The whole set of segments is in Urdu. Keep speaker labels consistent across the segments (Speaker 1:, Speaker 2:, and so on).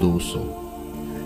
Speaker 1: 200,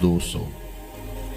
Speaker 1: 200,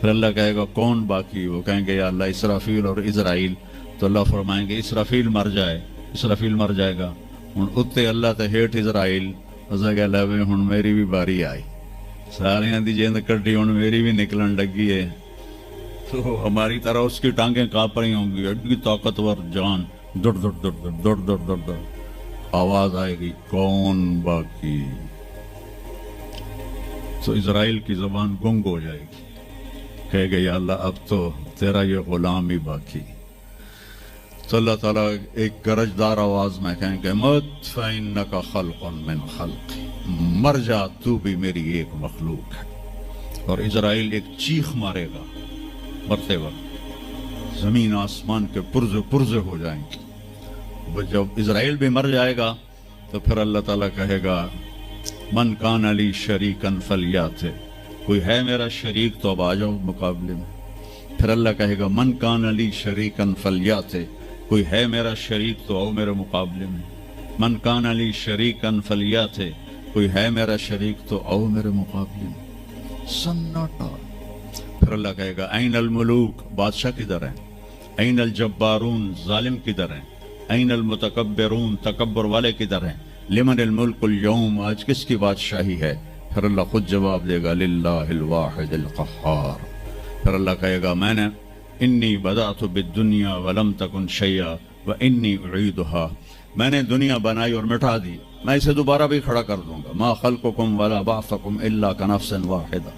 Speaker 1: پھر اللہ کہے گا کون باقی؟ وہ کہیں گے یا اللہ اسرافیل اور اسرائیل. تو اللہ فرمائیں گے اسرافیل مر جائے. اسرافیل مر جائے گا. ہن اتنے اللہ تے ہیٹ اسرائیل. اسا کہ لے ہن میری بھی باری آئی. ساریاں دی جند کٹی ہن میری بھی نکلن لگی ہے. تو ہماری طرح اس کی ٹانگیں کانپ رہی ہوں گی. ایڈی طاقتور جان. دڑ دڑ دڑ دڑ دڑ دڑ دڑ دڑ. آواز آئے گی کون باقی؟ تو اسرائیل کی زبان گنگ ہو جائے گی. کہے گا یا اللہ اب تو تیرا یہ غلام ہی باقی. تو اللہ تعالیٰ ایک گرجدار آواز میں کہیں گے مت فإنک خلق من خلق. مر جا تو بھی میری ایک مخلوق ہے. اور اسرائیل ایک چیخ مارے گا مرتے وقت. زمین آسمان کے پرزے پرزے ہو جائیں گے. جب اسرائیل بھی مر جائے گا تو پھر اللہ تعالیٰ کہے گا من کان علی شریکن فلیات. کوئی ہے میرا شریک تو اب آ جاؤ مقابلے میں. پھر اللہ کہے گا من کان علی شریکن فلیات. کوئی ہے میرا شریک تو آؤ میرے مقابلے میں. من کان علی شریکن فلیات. کوئی ہے میرا شریک تو آؤ میرے مقابلے میں. سناٹا. پھر اللہ کہے گا این الملوک. بادشاہ کدھر ہیں؟ این الجبارون. ظالم کدھر ہیں؟ این المتکبرون. تکبر والے کدھر ہیں؟ لمن الملک اليوم. آج کس کی بادشاہی ہے؟ پھر اللہ خود جواب دے گا للہ الواحد القہار. پھر اللہ کہے گا میں نے انی بدأت بالدنیا ولم تکن شیئا وانی اعیدها. میں نے دنیا بنائی اور مٹا دی. میں اسے دوبارہ بھی کھڑا کر دوں گا. ما خلقکم ولا بعثکم الا کنفس واحدہ.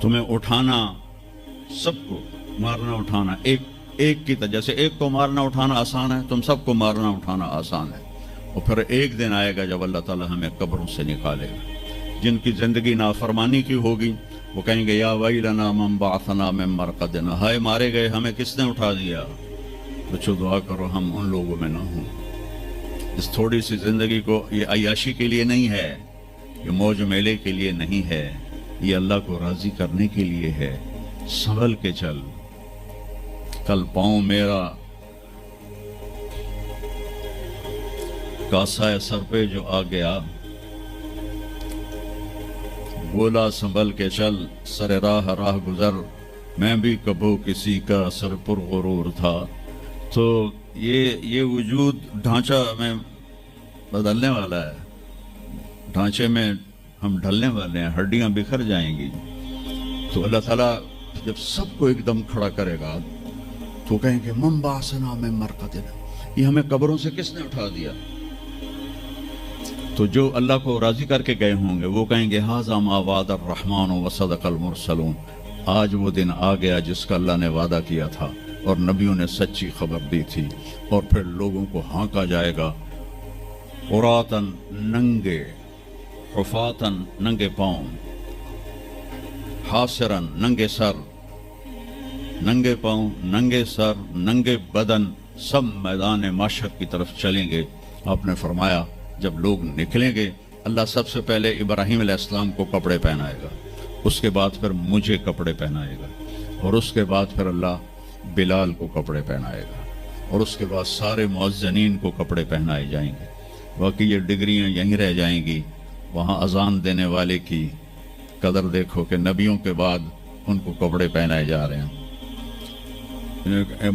Speaker 1: تمہیں اٹھانا سب کو مارنا اٹھانا ایک کی طرح. جیسے ایک کو مارنا اٹھانا آسان ہے تم سب کو مارنا اٹھانا آسان ہے. اور پھر ایک دن آئے گا جب اللہ تعالیٰ ہمیں قبروں سے نکالے گا. جن کی زندگی نافرمانی کی ہوگی وہ کہیں گے یا ویلنا من بعثنا من مرقدنا. ہائے مارے گئے ہمیں کس نے اٹھا دیا. بچوں دعا کرو ہم ان لوگوں میں نہ ہوں. اس تھوڑی سی زندگی کو یہ عیاشی کے لیے نہیں ہے. یہ موج میلے کے لیے نہیں ہے. یہ اللہ کو راضی کرنے کے لیے ہے. سنبھل کے چل. کل پاؤں میرا کاسا سر پہ جو آ گیا بولا سنبھل کے چل. سر راہ گزر. میں بھی کبھو کسی کا سر پر غرور تھا. تو یہ وجود ڈھانچہ میں بدلنے والا ہے. ڈھانچے میں ہم ڈھلنے والے ہیں. ہڈیاں بکھر جائیں گی. تو اللہ تعالیٰ جب سب کو ایک دم کھڑا کرے گا تو کہیں گے من بعثنا من مرقدنا. یہ ہمیں قبروں سے کس نے اٹھا دیا؟ تو جو اللہ کو راضی کر کے گئے ہوں گے وہ کہیں گے ھذا ما وعد الرحمن وصدق المرسلون. آج وہ دن آ گیا جس کا اللہ نے وعدہ کیا تھا اور نبیوں نے سچی خبر دی تھی. اور پھر لوگوں کو ہانکا جائے گا عراۃً ننگے, حفاتً ننگے پاؤں, حاسراً ننگے سر. ننگے پاؤں, ننگے سر, ننگے بدن, سب میدان معاشر کی طرف چلیں گے. آپ نے فرمایا جب لوگ نکلیں گے اللہ سب سے پہلے ابراہیم علیہ السلام کو کپڑے پہنائے گا. اس کے بعد پھر مجھے کپڑے پہنائے گا. اور اس کے بعد پھر اللہ بلال کو کپڑے پہنائے گا. اور اس کے بعد سارے مؤذنین کو کپڑے پہنائے جائیں گے. باقی یہ ڈگریاں یہیں رہ جائیں گی. وہاں اذان دینے والے کی قدر دیکھو کہ نبیوں کے بعد ان کو کپڑے پہنائے جا رہے ہیں.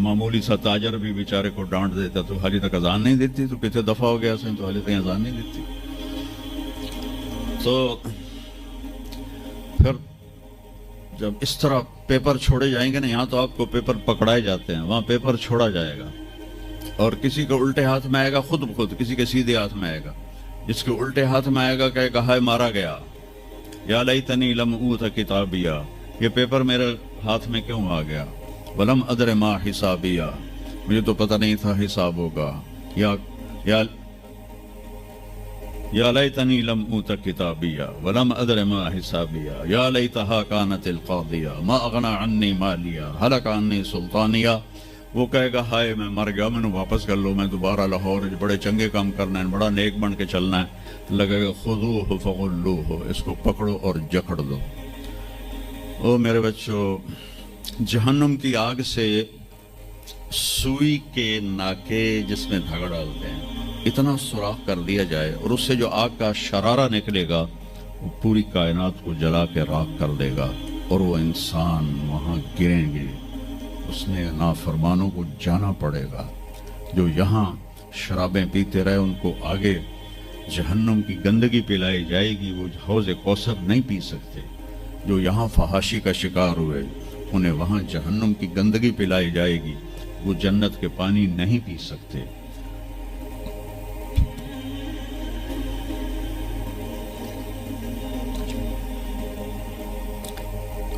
Speaker 1: معمولی سا تاجر بھی بیچارے کو ڈانٹ دیتا تو حالی تک اذان نہیں دیتی. تو کتنے دفعہ ہو گیا تو حالی تک اذان نہیں دیتی. تو پھر جب اس طرح پیپر چھوڑے جائیں گے نا, یہاں تو آپ کو پیپر پکڑائے جاتے ہیں, وہاں پیپر چھوڑا جائے گا. اور کسی کے الٹے ہاتھ میں آئے گا خود بخود, کسی کے سیدھے ہاتھ میں آئے گا. جس کے الٹے ہاتھ میں آئے گا کہے گا ہائے مارا گیا, یا لیتنی لم اوت کتابیا. یہ پیپر میرے ہاتھ میں کیوں آ گیا. ولم ادر ما حسابیا. مجھے تو پتہ نہیں تھا حساب ہوگا. یا لیتنی لم اوت کتابیا ولم ادر ما حسابیا. یا لیتہا کانت القاضیہ ما اغنی عنی مالیا ہلک عنی سلطانیہ. وہ کہے گا ہائے میں مر گیا, میں نے واپس کر لو, میں دوبارہ لاہور بڑے چنگے کام کرنا ہے, بڑا نیک بن کے چلنا ہے. لگے گا خذوہ فغلوہ, اس کو پکڑو اور جکڑ دو. او میرے بچوں, جہنم کی آگ سے سوئی کے ناکے جس میں دھاگا ڈالتے ہیں اتنا سوراخ کر دیا جائے اور اس سے جو آگ کا شرارہ نکلے گا وہ پوری کائنات کو جلا کے راکھ کر دے گا. اور وہ انسان وہاں گریں گے. اس نے نافرمانوں کو جانا پڑے گا. جو یہاں شرابیں پیتے رہے ان کو آگے جہنم کی گندگی پلائی جائے گی، وہ حوض کوثر نہیں پی سکتے. جو یہاں فحاشی کا شکار ہوئے انہیں وہاں جہنم کی گندگی پلائی جائے گی، وہ جنت کے پانی نہیں پی سکتے.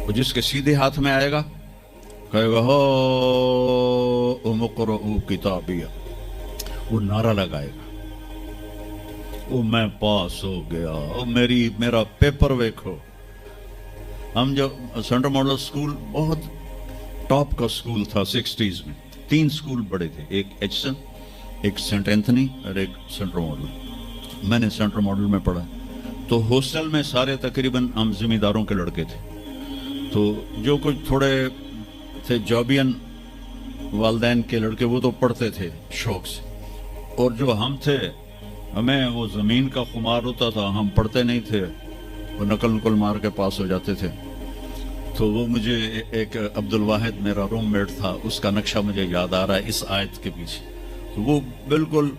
Speaker 1: وہ جس کے سیدھے ہاتھ میں آئے گا کہے گا ہو مقرؤ کتابیہ، وہ نعرہ لگائے گا، وہ میں پاس ہو گیا، میرا پیپر ویکھو. ہم جو سینٹرل ماڈل سکول بہت ٹاپ کا سکول تھا 60s میں. 3 سکول بڑے تھے، ایک ایچسن، ایک سینٹ اینتھنی اور ایک سینٹرل ماڈل. میں نے سینٹرل ماڈل میں پڑھا. تو ہاسٹل میں سارے تقریباً ہم زمینداروں کے لڑکے تھے. تو جو کچھ تھوڑے تھے جابین والدین کے لڑکے وہ تو پڑھتے تھے شوق سے، اور جو ہم تھے ہمیں وہ زمین کا خمار ہوتا تھا، ہم پڑھتے نہیں تھے، وہ نقل مار کے پاس ہو جاتے تھے. تو وہ مجھے ایک عبد الواحد میرا روم میٹ تھا، اس کا نقشہ مجھے یاد آ رہا ہے اس آیت کے پیچھے. تو وہ بالکل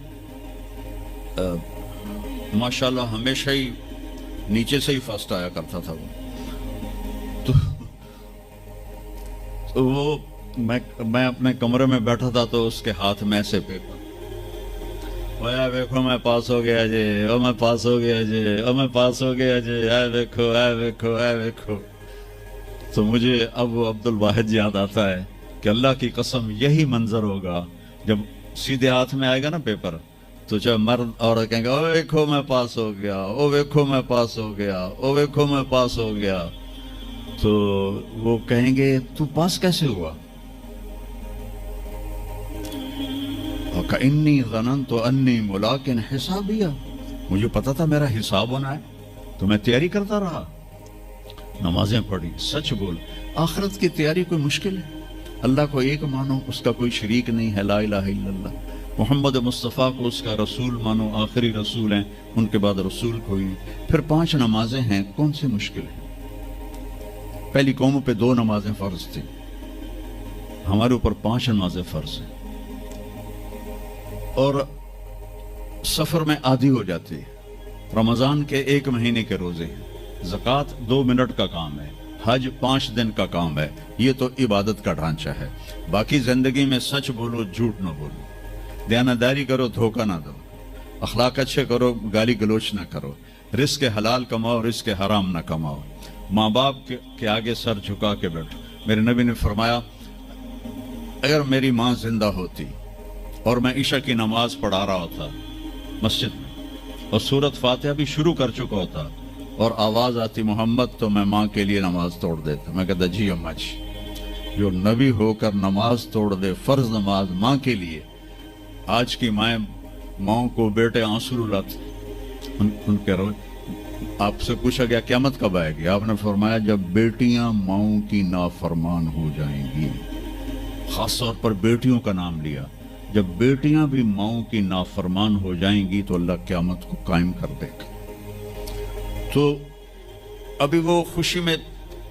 Speaker 1: ماشاءاللہ ہمیشہ ہی نیچے سے ہی فرسٹ آیا کرتا تھا. تو وہ میں اپنے کمرے میں بیٹھا تھا تو اس کے ہاتھ میں سے پیپر، دیکھو میں پاس ہو گیا جی، او میں پاس ہو گیا جی، او میں پاس ہو گیا جی، دیکھو. تو مجھے اب وہ عبد الواحد یاد آتا ہے کہ اللہ کی قسم یہی منظر ہوگا جب سیدھے ہاتھ میں آئے گا نا پیپر. تو چاہے مرد عورت کہیں گے او دیکھو میں پاس ہو گیا، او دیکھو میں پاس ہو گیا، او دیکھو میں پاس ہو گیا. تو وہ کہیں گے تو پاس کیسے ہوا؟ وَكَإِنِّي ظَنَنْتُ أَنِّي مُلَاقٍ حِسَابِيَهْ، مجھے پتا تھا میرا حساب ہونا ہے تو میں تیاری کرتا رہا، نمازیں پڑھی. سچ بول، آخرت کی تیاری کوئی مشکل ہے؟ اللہ کو ایک مانو، اس کا کوئی شریک نہیں ہے، لا الہ الا اللہ. محمد مصطفیٰ کو اس کا رسول مانو، آخری رسول ہیں، ان کے بعد رسول کوئی نہیں. پھر 5 نمازیں ہیں، کون سی مشکل ہے؟ پہلی قوموں پہ 2 نمازیں فرض تھی، ہمارے اوپر 5 نمازیں فرض ہیں. اور سفر میں عادی ہو جاتی ہے. رمضان کے 1 مہینے کے روزے ہیں، زکوٰۃ 2 منٹ کا کام ہے، حج 5 دن کا کام ہے. یہ تو عبادت کا ڈھانچہ ہے. باقی زندگی میں سچ بولو، جھوٹ نہ بولو، دیانتداری کرو، دھوکہ نہ دو، اخلاق اچھے کرو، گالی گلوچ نہ کرو، رزق حلال کماؤ، رزق حرام نہ کماؤ. ماں باپ کے آگے سر جھکا کے بیٹھو. میرے نبی نے فرمایا اگر میری ماں زندہ ہوتی اور میں عشاء کی نماز پڑھا رہا ہوتا مسجد میں اور سورت فاتحہ بھی شروع کر چکا ہوتا اور آواز آتی محمد، تو میں ماں کے لیے نماز توڑ دیتا. میں کہتا جی اماں جی، جو نبی ہو کر نماز توڑ دے، فرض نماز ماں کے لیے. آج کی ماں کو بیٹے آنسو رلاتے ان کے روئے. آپ سے پوچھا گیا قیامت کب آئے گی؟ آپ نے فرمایا جب بیٹیاں ماؤں کی نافرمان ہو جائیں گی. خاص طور پر بیٹیوں کا نام لیا. جب بیٹیاں بھی ماؤں کی نافرمان ہو جائیں گی تو اللہ قیامت کو قائم کر دے گا. تو ابھی وہ خوشی میں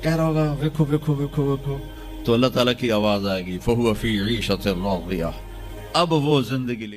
Speaker 1: کہہ رہا ہوگا ویکھو ویکھو ویکھو ویکھو، تو اللہ تعالیٰ کی آواز آئے گی فَهُوَ فِي عِيشَةٍ رَاضِيَةٍ. اب وہ زندگی لے